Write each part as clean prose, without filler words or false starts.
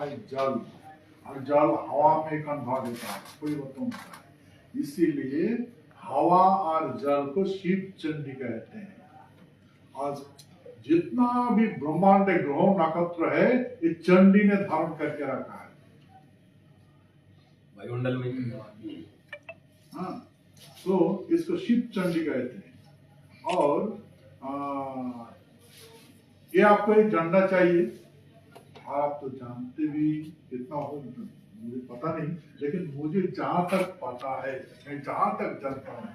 है जल, और जल हवा में कन्वर्ट होता है, परिवर्तन होता है। इसीलिए हवा और जल को शिव चंडी कहते हैं। और जितना भी ब्रह्मांड ग्रह नक्षत्र है, ये चंडी ने धारण करके रखा है वायुमंडल में। हाँ, तो इसको शिव चंडी कहते हैं। और ये आपको एक झंडा चाहिए। आप तो जानते भी कितना हो मुझे पता नहीं, लेकिन मुझे जहां तक पता है, मैं जहां तक जानता हूँ,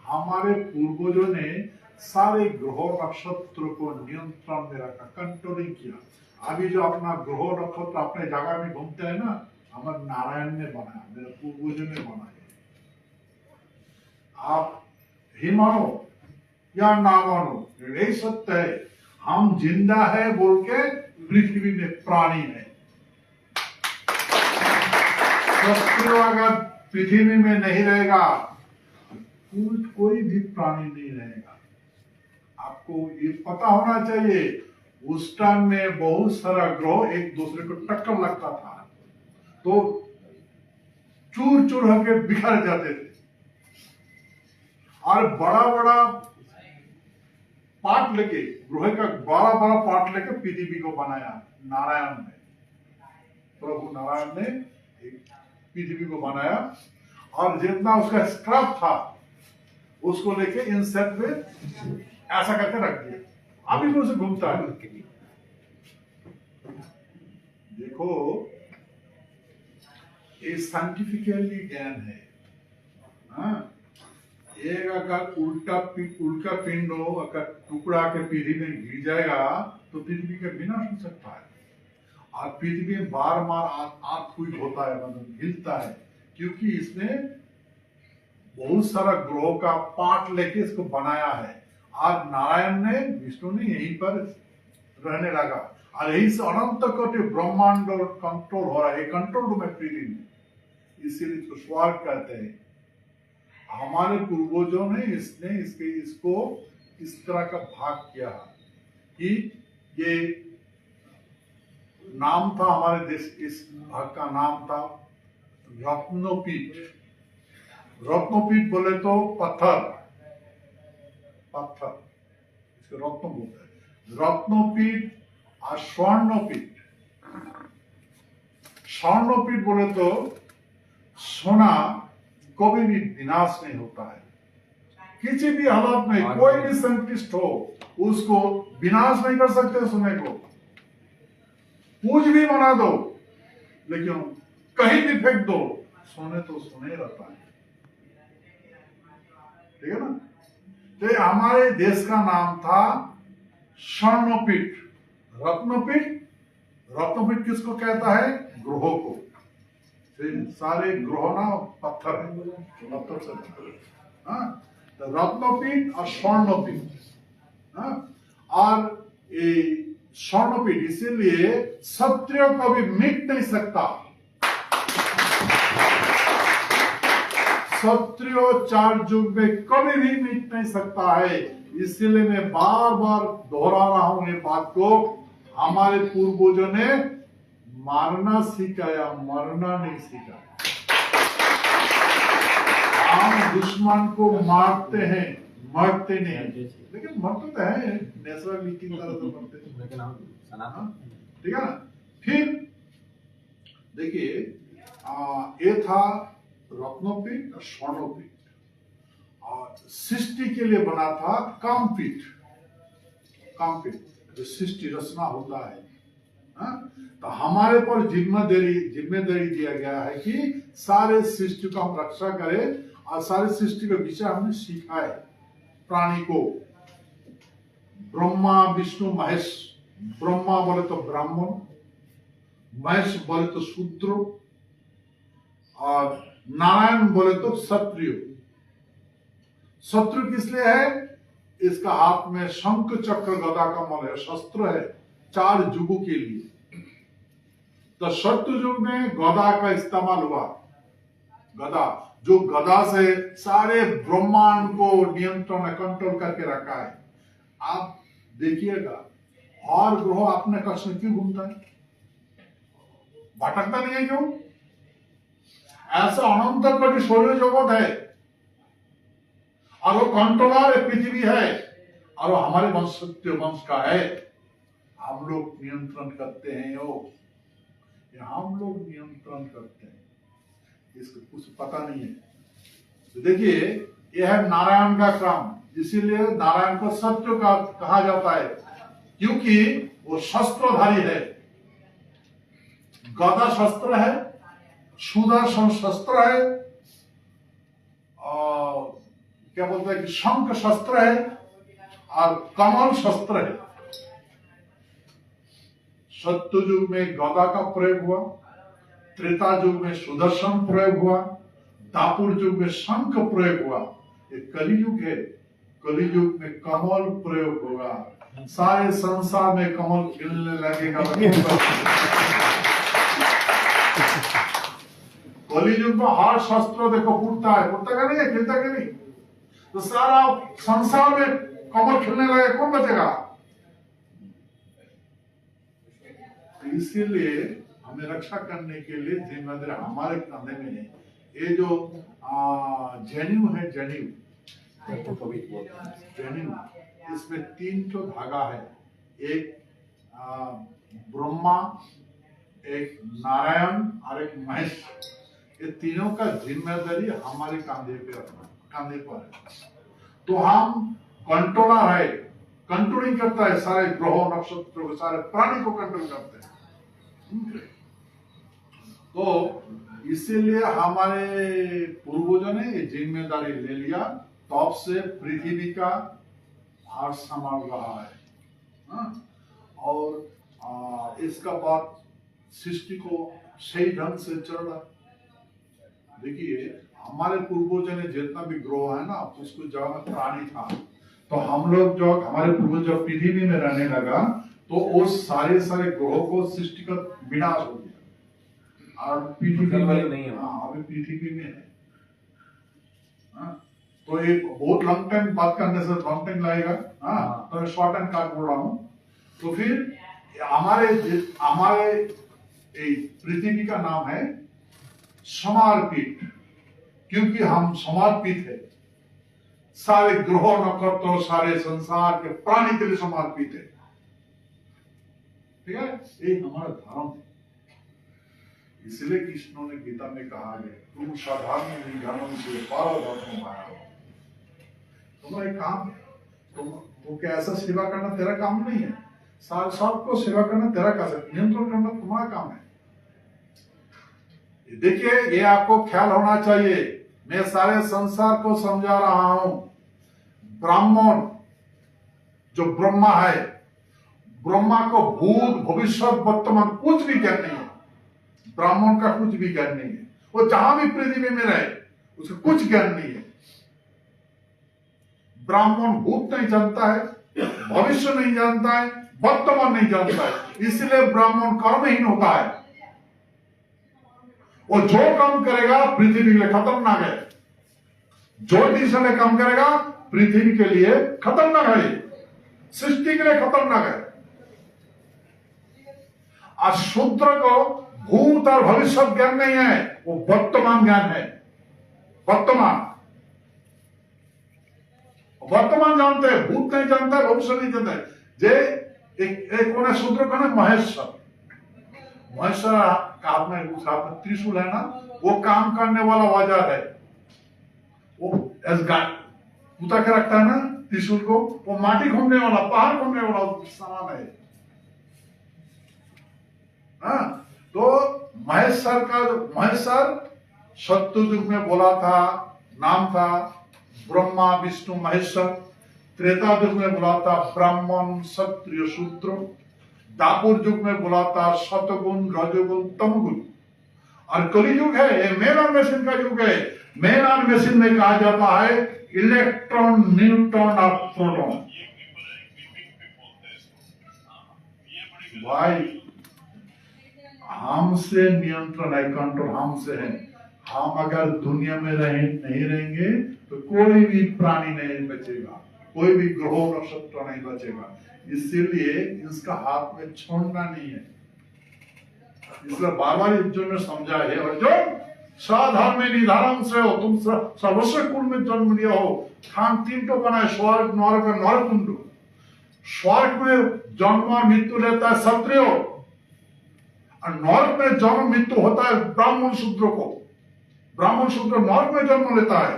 हमारे पूर्वजों ने सारे ग्रह नक्षत्र को नियंत्रण में रखा, कंट्रोलिंग किया। अभी जो अपना ग्रह नक्षत्र अपने जगह में घूमते हैं ना, हमारे नारायण ने बनाया, मेरे पूर्वजों ने बनाया। आप ही मानो या ना मानो, यही सत्य है। हम जिंदा है बोल के पृथ्वी में प्राणी है। शत्रु अगर पृथ्वी में नहीं रहेगा, कोई भी प्राणी नहीं रहेगा। आपको ये पता होना चाहिए, उस टाइम में बहुत सारा ग्रह एक दूसरे को टक्कर लगता था, तो चूर चूर होकर बिखर जाते थे। और बड़ा बड़ा पार्ट लेके, ग्रह का बड़ा बड़ा पार्ट लेके पृथ्वी को बनाया नारायण ने, प्रभु नारायण ने पृथ्वी को बनाया। और जितना उसका स्क्रब था उसको लेके इंसेट में ऐसा करके रख दिया। अभी भी उसे घूमता है। देखो, ये साइंटिफिकली ज्ञान है। हाँ? एक अगर उल्टा पिंड हो, अगर टुकड़ा के पृथ्वी में गिर जाएगा तो पृथ्वी का विनाश हो सकता है। और पृथ्वी में बार बार अर्थक्वेक होता है, मतलब हिलता है, क्योंकि इसने बहुत सारा ग्रहों का पार्ट लेके इसको बनाया है। और नारायण ने, विष्णु ने यहीं पर रहने लगा, और यही से अनंत कोटि ब्रह्मांड और कंट्रोल हो रहा है, कंट्रोल में पृथ्वी में। इसीलिए इसको स्वर्ग कहते हैं। हमारे पूर्वजों ने इसको इस तरह का भाग किया कि ये नाम था हमारे देश, इस भाग का नाम था रत्नोपीठ। रत्नोपीठ बोले तो पत्थर, इसको रत्न बोलते हैं। रत्नोपीठ और स्वर्णोपीठ। स्वर्णोपीठ बोले तो सोना कभी भी विनाश नहीं होता है, किसी भी हालत में। कोई भी साइंटिस्ट हो, उसको विनाश नहीं कर सकते सोने को। कुछ भी बना दो, लेकिन कहीं भी फेंक दो, सोने तो सोने रहता है। ठीक है ना? तो हमारे देश का नाम था स्वर्णोपीठ। रत्नोपीठ किसको कहता है? ग्रहों को। सारे ग्रह ना पत्थर है, पत्थर से। तो रत्नोपीठ और स्वर्णोपीठ। और ये स्वर्णोपीठ इसीलिए क्षत्रिय कभी मिट नहीं सकता। क्षत्रिय 4 युग में कभी भी मिट नहीं सकता है। इसीलिए मैं बार बार दोहरा रहा हूं ये बात को। हमारे पूर्वजों ने मारना सिखाया, मरना नहीं सिखाया। हम दुश्मन को मारते हैं, मरते नहीं। लेकिन मरते तो है, नेचुरलिटी की तरह तो मरते हैं। ठीक है ना? फिर देखिए, ये था रत्नोपीठ और स्वर्णोपीठ। और सृष्टि के लिए बना था कामपीठ। जो सृष्टि रचना होता है। तो हमारे पर जिम्मेदारी दिया गया है कि सारे सृष्टि को हम रक्षा करें, और सारे सृष्टि का विषय हमने सीखा है प्राणी को। ब्रह्मा विष्णु महेश। ब्रह्मा बोले तो ब्राह्मण, महेश बोले तो शूद्र, और नारायण बोले तो क्षत्रिय। शत्रु किस लिए है? इसका हाथ में शंख चक्र गदा कमल है, शस्त्र है 4 युगों के लिए। तो शत्रु युग में गदा का इस्तेमाल हुआ। गदा, जो गदा से सारे ब्रह्मांड को नियंत्रण कंट्रोल करके रखा है। आप देखिएगा, और ग्रह अपने कक्ष में क्यों घूमता है? भटकता नहीं है क्यों? ऐसा अनंत कोटि सौर जगत है और वो कंट्रोलर पृथ्वी है और वो हमारे वंश का है। हम लोग नियंत्रण करते हैं, हम लोग नियंत्रण करते हैं, इसको कुछ पता नहीं है। तो देखिए, यह है नारायण का क्रम, इसीलिए नारायण को सत्य का कहा जाता है, क्योंकि वो शस्त्रधारी है। गदा शस्त्र है, सुदर्शन शस्त्र है, और क्या बोलते हैं कि शंख शस्त्र है और कमल शस्त्र है। सत्ययुग में गदा का प्रयोग हुआ, त्रेता युग में सुदर्शन प्रयोग हुआ, दापुर युग में शंख प्रयोग हुआ। ये कलियुग है, कलियुग में कमल प्रयोग होगा। सारे संसार में कमल खिलने लगेगा। कलियुग में हर शस्त्र देखो फूटता है, फूटता का नहीं है, खिलता का नहीं। तो सारा संसार में कमल खिलने लगे, कौन बचेगा? इसीलिए हमें रक्षा करने के लिए जिम्मेदारी हमारे कंधे में है। ये जो जनेऊ है, जनेऊ, इसमें 3 धागा है, एक ब्रह्मा, एक नारायण और एक महेश। ये तीनों का जिम्मेदारी हमारे कंधे पर है। तो हम कंट्रोलर है, कंट्रोलिंग करता है सारे ग्रहों नक्षत्रों को, सारे प्राणी को कंट्रोल करते हैं। तो इसीलिए हमारे पूर्वजों ने ये जिम्मेदारी ले लिया, तब से पृथ्वी का भार संभाल रहा है। और इसका बाद सृष्टि को सही ढंग से चल रहा। देखिए, हमारे पूर्वजों ने जितना भी ग्रह है ना, उसको जगह में प्राणी था, तो हम लोग जो हमारे पूर्वज जब पृथ्वी में रहने लगा, तो वो सारे ग्रहों को सृष्टि का विनाश हो गया और पृथ्वी में नहीं है। अभी पृथ्वी में है। तो एक बहुत लॉन्ग टाइम बात करने से लॉन्ग टाइम लगेगा। तो मैं शॉर्ट एंड काट बोल रहा हूँ। तो फिर हमारे पृथ्वी का नाम है समर्पित, क्योंकि हम समर्पित है। सारे ग्रह नक्षत्र, सारे संसार के प्राणी के लिए समर्पित है। ठीक है, ये हमारा धर्म है। इसलिए कृष्ण ने गीता में कहा है, तुम साधारण धर्म से पारो धर्म आया। तुम्हारा काम, तुम क्या ऐसा सेवा करना तेरा काम नहीं है? सबको सेवा करना तेरा काम है, नियंत्रण करना तुम्हारा काम है। देखिए, ये आपको ख्याल होना चाहिए। मैं सारे संसार को समझा रहा हूं। ब्राह्मण जो ब्रह्मा है, ब्रह्मा को भूत भविष्य वर्तमान कुछ भी ज्ञान नहीं है। ब्राह्मण का कुछ भी ज्ञान नहीं है। वो जहां भी पृथ्वी में रहे, उसका कुछ ज्ञान नहीं है। ब्राह्मण भूत नहीं जानता है, भविष्य नहीं जानता है, वर्तमान नहीं जानता है। इसलिए ब्राह्मण कर्महीन होता है। वो जो काम करेगा पृथ्वी के लिए खतरनाक है। जो डिसीजन काम करेगा पृथ्वी के लिए खतरनाक है, सृष्टि के लिए खतरनाक है। और शूद्र को भूत और भविष्य ज्ञान नहीं है, वो वर्तमान ज्ञान है। वर्तमान जानते हैं, भूत नहीं जानता है, भविष्य नहीं जानता है। जे एक कोने शूद्र का नाम महेश्वर का हाथ में त्रिशूल है ना, वो काम करने वाला औजार है। वो पुता के रखता है ना त्रिशूल को, वो माटी खोदने वाला, पहाड़ खोदने वाला सामान है। तो महेश्वर सत्ययुग में बोला था, नाम था ब्रह्मा विष्णु महेश्वर। त्रेता युग में बोला था ब्राह्मण क्षत्रिय शूद्र। दापुर युग में बोला था सतगुण रजोगुण तमगुण। और कलियुग है, ये मेन और मशीन का युग है। मेन और मशीन में कहा जाता है इलेक्ट्रॉन, न्यूट्रॉन और प्रोटॉन। भाई, हमसे नियंत्रण है, कंट्रोल हमसे है। हम अगर दुनिया में नहीं रहेंगे तो कोई भी प्राणी नहीं बचेगा, कोई भी ग्रह नक्षत्र नहीं बचेगा। इसीलिए इसका हाथ में छोड़ना नहीं है। इसलिए बार बार अर्जुन ने समझा है, अर्जुन साधर्म में निधारण से हो, तुम सर्वस्व कुल में जन्म लिया हो। खान तीन तो बना है, स्वर्ग नरक और नरकुंड। स्वर्ग में जन्म और मृत्यु लेता है क्षत्रिय, और नरक में जन्म मृत्यु होता है ब्राह्मण शूद्र को। ब्राह्मण शूद्र नरक में जन्म लेता है,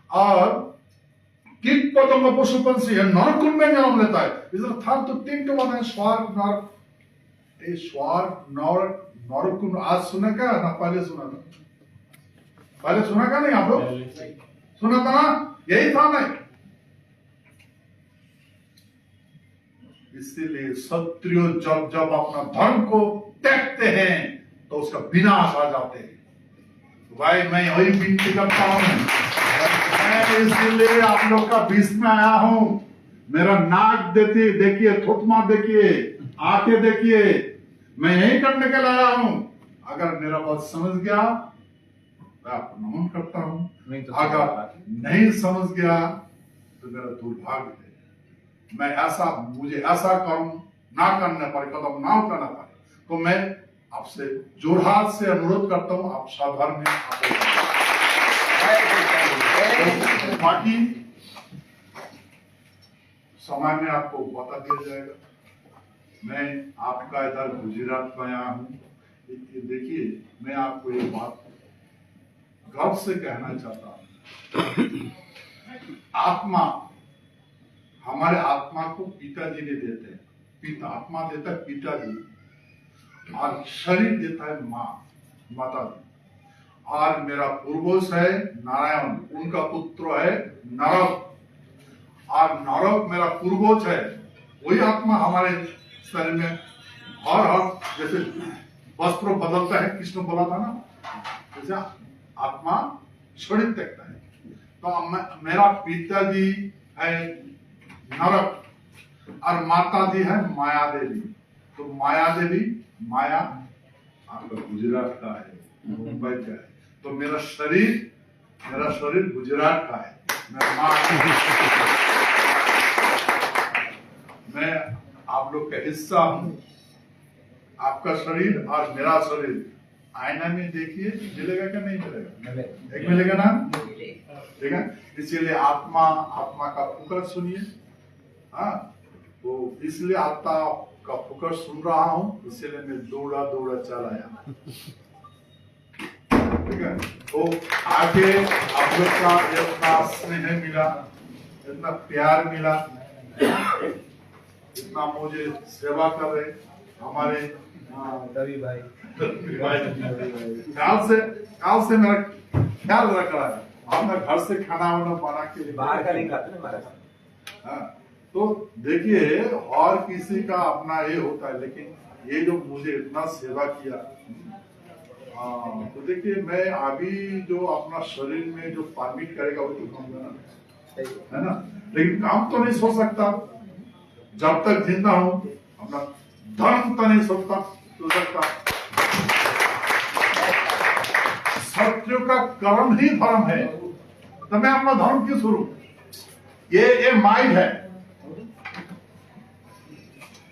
और कीट पतंग पशु पंछी है नरकुंड में जन्म लेता है। इसलिए था तो तीन तो बना है, स्वर्ग नरक। ये स्वर्ग नरक नरकुंड आज सुना क्या ना पहले सुना था? पहले सुना क्या नहीं आप लोग? सुना था ना? यही था नहीं। इसीलिए क्षत्रिय जब जब अपना धर्म को त्यागते हैं तो उसका विनाश आ जाते हैं। भाई मैं वही विनती करता हूं, मैं इसलिए आप लोग का बीच में आया हूं। मेरा नाक देखिए, थुथमा देखिए, आंखें देखिए, मैं यही करने के लिए आया हूं। अगर मेरा बात समझ गया मैं आपको नमन करता हूं, अगर नहीं समझ गया तो मेरा दुर्भाग्य है। मैं ऐसा, मुझे ऐसा कर्म ना करने पर, कदम ना उठाना पड़े, तो मैं आपसे जोरहाट से अनुरोध करता हूं, आप साधर्म में बाकी समय में आपको बता दिया जाएगा। मैं आपका इधर गुजरात में आया हूँ। देखिए, मैं आपको एक बात गर्व से कहना चाहता हूँ, आत्मा, हमारे आत्मा को पिताजी ने देते हैं। पिता आत्मा देता है पिताजी, और शरीर देता है माता जी। और मेरा पूर्वज है नारायण, उनका पुत्र है नरक, और नरक मेरा पूर्वज है। वही आत्मा हमारे शरीर में हर जैसे वस्त्र बदलता है, कृष्ण बोला था ना, जैसे आत्मा शरीर देखता है। तो मेरा पिताजी है नरक, और माता जी है माया देवी। तो माया देवी, माया आपका गुजरात का है, मुंबई का है। तो मेरा शरीर गुजरात का है। मैं आप लोग का हिस्सा हूं। आपका शरीर और मेरा शरीर आईना में देखिए, मिलेगा क्या नहीं मिलेगा? एक मिलेगा ना? ठीक है। इसीलिए आत्मा का पुकार सुनिए। हाँ, तो इसलिए आत्मा का पुकार सुन रहा हूं, इसलिए मैं दौड़ा चल आया। ठीक है। तो आगे आप लोग का इतना स्नेह मिला, इतना प्यार मिला, इतना मुझे सेवा कर रहे हमारे रवि भाई काल से मेरा ख्याल रख रहा है। अपना घर से खाना वाना बना के बाहर का नहीं खाते ना हमारे। हाँ, तो देखिए और किसी का अपना ये होता है, लेकिन ये जो मुझे इतना सेवा किया, तो देखिए मैं अभी जो अपना शरीर में जो परमिट करेगा वो तो काम करना है ना, लेकिन काम तो नहीं सोच सकता जब तक जिंदा हूं। अपना धर्म तो नहीं सोच सकता। सत्य का कर्म ही धर्म है, तो मैं अपना धर्म क्यों छोड़ू? ये माइंड है,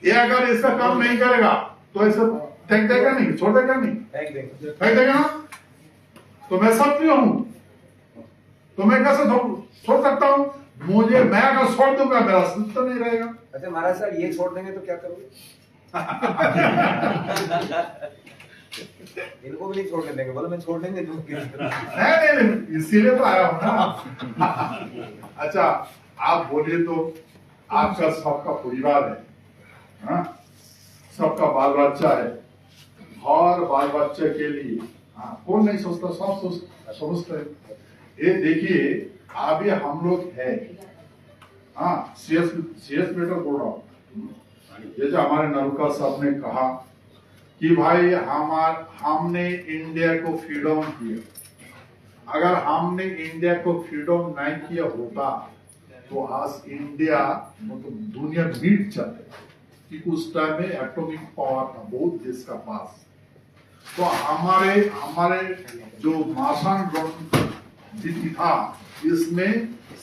ये अगर इसका काम नहीं करेगा तो ऐसा फेंक देगा नहीं, छोड़ देगा नहीं, फेंक देगा ना। तो मैं सत्य हूं, तो मैं कैसे छोड़ सकता हूं? मैं अगर छोड़ दूंगा मेरा अस्तित्व तो नहीं रहेगा। अच्छा महाराज साहब, ये छोड़ देंगे तो क्या करोगे? इनको भी नहीं छोड़ने देंगे, बोलो मैं छोड़ देंगे तो नहीं, इसीलिए तो आया हूं ना। अच्छा, आप बोलिए तो आपका सबका परिवार है, हाँ? सबका बाल बच्चा है, और बाल बच्चे के लिए कौन नहीं सोचता? सब सोचते हैं। ये देखिए अभी हम लोग है, हाँ, सीएस बेटा बोल रहा हूँ। जैसे हमारे नरुका साहब ने कहा कि भाई हमने इंडिया को फ्रीडम किया। अगर हमने इंडिया को फ्रीडम नहीं किया होता तो आज इंडिया मतलब दुनिया मिट जाते, कि उस टाइम में एटॉमिक पावर था बहुत देश का पास। तो हमारे जो मासान नीति था, इसमें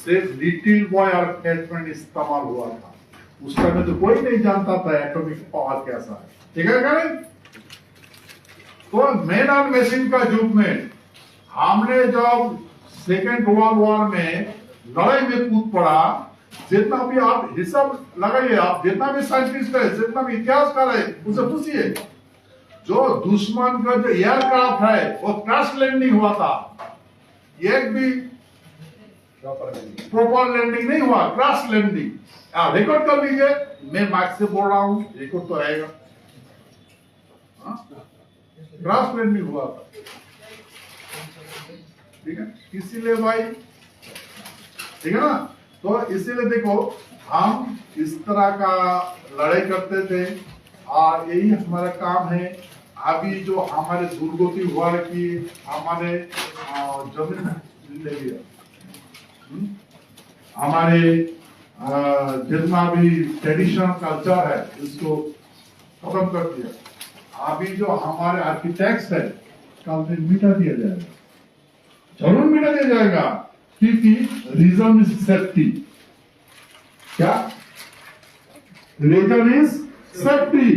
सिर्फ लिटिल बॉय और फैटमैन इस्तेमाल हुआ था। उस टाइम में तो कोई नहीं जानता था एटॉमिक पावर कैसा है। ठीक है क्या नहीं? तो मैन एंड मशीन का युग में हमने जब सेकेंड वर्ल्ड वॉर में लड़ाई में कूद पड़ा, जितना भी आप हिसाब लगाइए, आप जितना भी साइंटिस्ट है, जितना भी इतिहासकार है, उनसे पूछिए, जो दुश्मन का जो एयरक्राफ्ट है वो क्रैश लैंडिंग हुआ था, एक भी प्रॉपर लैंडिंग नहीं हुआ, क्रैश लैंडिंग। रिकॉर्ड कर लीजिए, मैं माइक से बोल रहा हूँ, रिकॉर्ड तो रहेगा। क्रैश लैंडिंग हुआ था, ठीक है। इसीलिए भाई, ठीक है ना, तो इसीलिए देखो हम इस तरह का लड़ाई करते थे और यही हमारा काम है। अभी जो हमारे दुर्गति हुआ है कि हमारे जमीन ले लिया, हमारे जितना भी ट्रेडिशनल कल्चर है इसको खत्म कर दिया। अभी जो हमारे आर्किटेक्ट्स है कल दिन मिटा दिया जाएगा, जरूर मिटा दिया जाएगा, क्योंकि रीजन इज सेफ्टी। क्या रीजन इज सेफ्टी।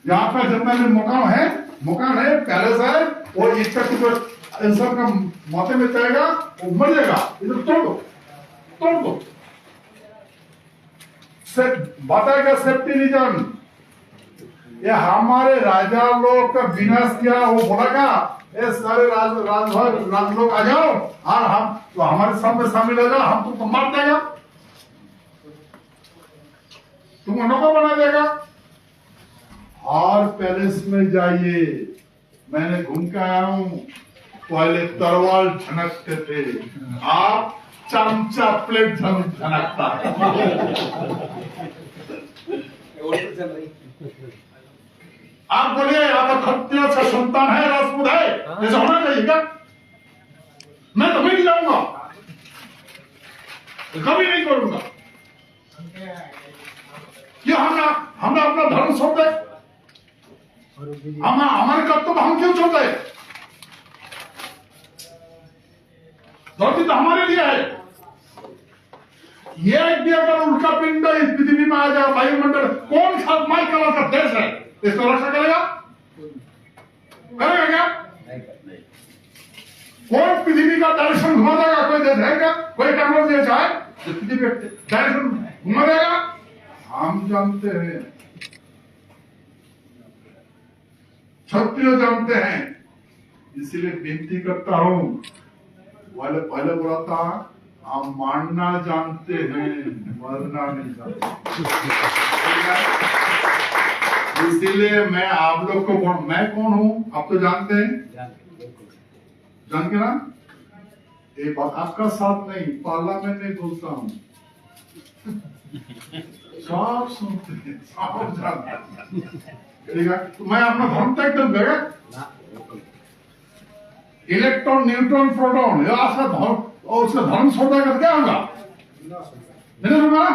यहाँ पर जितना भी मकान है, पैलेस है, वो इसका कुछ इन सब का माथे में जाएगा, वो मर जाएगा, इधर तोड़ दो। बताएगा सेफ्टी रीजन। ये हमारे राजा लोग का विनाश किया, वो बोलेगा ये सारे राज लोग आ जाओ और हम तो हमारे साथ में शामिल हो जाओ, हम तुमको मार देगा, तुमको नौकर बना देगा। और पैलेस में जाइए, मैंने घूम के आया हूं, पहले तलवार झनकते थे, आप चमचा प्लेट झनकता है। आप बोलिए आपका क्षत्रिय का संतान है, राजपूत है, ऐसा होना चाहिए क्या? मैं तो नहीं जाऊंगा, कभी नहीं करूंगा। क्यों हमने अपना धर्म छोड़ दे? हमारे कर्तव्य हम क्यों छोड़ दे? धरती तो हमारे लिए है। ये भी अगर उल्का पिंड इस पृथ्वी में आ जाए, वायुमंडल, कौन सा माई कलर का देश है इसको रक्षा करेगा क्या? कौन पृथ्वी का डायरेक्शन घुमा देगा? कोई देश है क्या? कोई टेक्नोलॉजी ऐसा है जो पृथ्वी का डायरेक्शन घुमा देगा? हम जानते हैं, क्षत्रिय जानते हैं, इसीलिए विनती करता हूं। पहले बोला था हम मानना जानते हैं, मरना नहीं जानते। इसीलिए मैं आप लोग को मैं कौन हूं आप तो जानते हैं, जान के ना, ये बात आपका साथ नहीं, पार्लियामेंट नहीं बोलता हूं, सब सुनते हैं, सब जानते हैं, ठीक है। तो मैं अपना धर्म तक एकदम गया, इलेक्ट्रॉन, न्यूट्रॉन, प्रोटॉन, ये आपका धर्म, और उसका धर्म छोड़ देगा तो क्या होगा? नहीं होगा।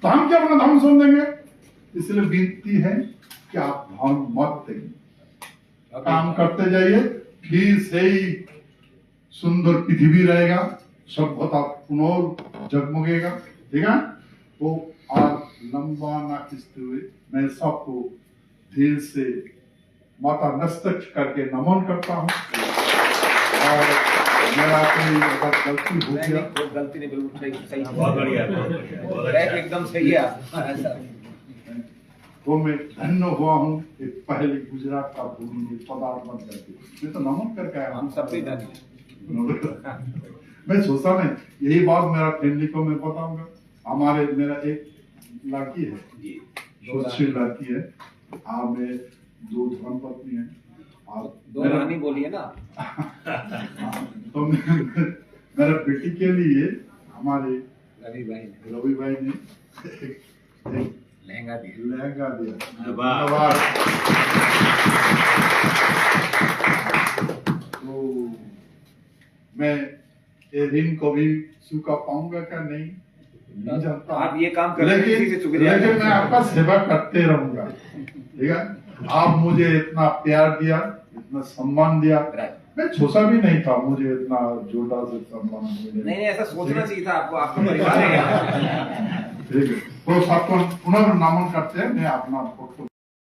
तो हम क्या अपना धर्म छोड़ देंगे? इसलिए विनती है कि आप धर्म मत देंगे, काम करते जाइए, फिर से ही सुंदर पृथ्वी रहेगा, सभ्यता पुनः जगमगेगा, ठीक है। तो आज लंबा ना खींचते हुए मैं सबको दिल से माता नस्तक करके नमन करता हूँ। और मेरा कोई अगर गलती हो गया, गलती नहीं, बिल्कुल सही, बहुत बढ़िया, एकदम सही है। तो मैं धन्य हुआ हूँ कि पहले गुजरात का भूमि में पदार्पण करके मैं तो नमन करके आया। हम सब मैं सोचा नहीं, यही बात मेरा फैमिली को मैं बताऊंगा। हमारे मेरा एक लड़की है, सुशील लड़की है, मैं 2 धर्मपत्नी है और 2 रानी बोलिए ना। तो मेरा बेटी के लिए हमारे रवि भाई ने लहंगा दिया। धन्यवाद। तो मैं ये ऋण को भी चुका पाऊंगा क्या नहीं जानता। आप ये काम कर लेकिन मैं आपका सेवा करते रहूंगा, ठीक है। आप मुझे इतना प्यार दिया, इतना सम्मान दिया, मैं छोटा भी नहीं था, मुझे इतना छोटा से सम्मान मिले। नहीं, ऐसा सोचना चाहिए था आपको, आपका परिवार है। ठीक है, तो सबको पुनर्नमन करते हैं। मैं अपना